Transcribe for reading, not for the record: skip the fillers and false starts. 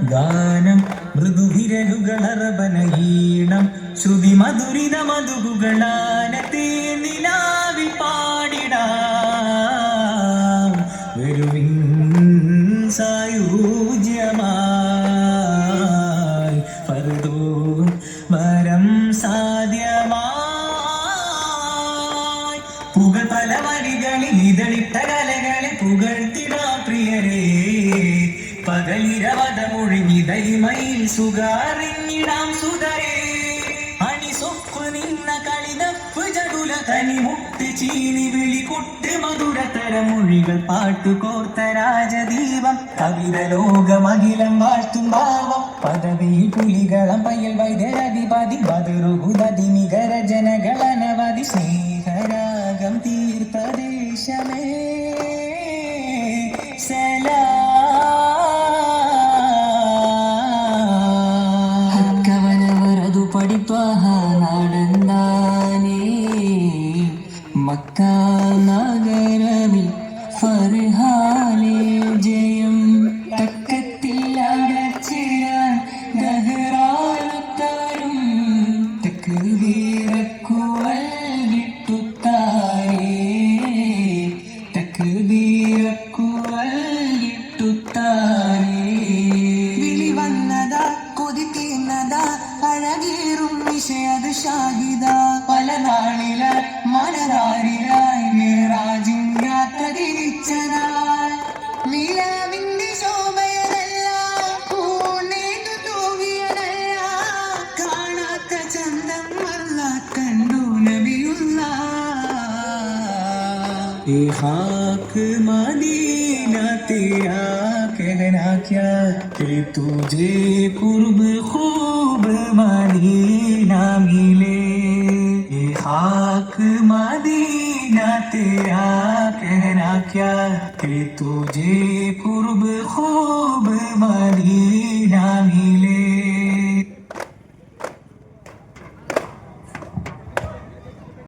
ഗാനം മൃദുവിരലുകളറബനയീണം ശ്രുതി മധുരിത മധുകുകളാനത്തെ നിലാവിൽ പാടിടാം വരുവിൻ സായുജ്യമായി ഫർദോ വരം സാധ്യമായി പുകൾ പല വരികളിൽ ഇതളിട്ട കലകളെ പുകഴ്ത്തിടാ പ്രിയരേ പകലിരവത മൊഴിഞ്ഞിതൈമയിൽ സുഖാറിഞ്ഞിടാം സുതരേ അണിസൊപ്പ് നിന്ന കളിതപ്പ് ജടുല തനി മുട്ട് ചീനി വിളി കൊട്ട് മധുരതര മൊഴികൾ പാട്ടുകോർത്ത രാജദീപം കവിത ലോകമഖിലം വാഴ്ത്തും ഭാവം പദവി പുലികളം പയ്യൽ വൈദ്യരധിപതി ബദറുകുതതി നികര ജനകളനവധി സ്നേഹരാഗം തീർത്തദേശമേ സലാ പഠിപ്പാഹ നടന്നാനേ മക്ക നഗരമിൽ ഫർഹാനേ ജയം തക്കത്തിൽ അടച്ചിടാൻ ദഹ്റാനുത്താരും തക്ബീറക്കുവൽ ഇട്ടുത്താരേ തക്ബീറക്കുവൽ ഇട്ടുത്താരേ വിളി വന്നതാ കൊതി തീർന്നതാ അഴകേറും വിഷയത് ഷാഹിദ പല നാളില മനതാരിലായി മേറാജിൻ യാത്ര തിരിച്ചതാൽ നിലാവിന്റെ ശോഭയതല്ല പൂർണ്ണേതു തൂവിയതല്ല കാണാത്ത ചന്തം അല്ല കണ്ടു നബിയുള്ള ഹാക്ക് മദീന तेरा कहना क्या कि तुझे कुर्ब खूब मदीना मिले ये खाक मदीना तेरा कहना क्या कि तुझे कुर्ब खूब मदीना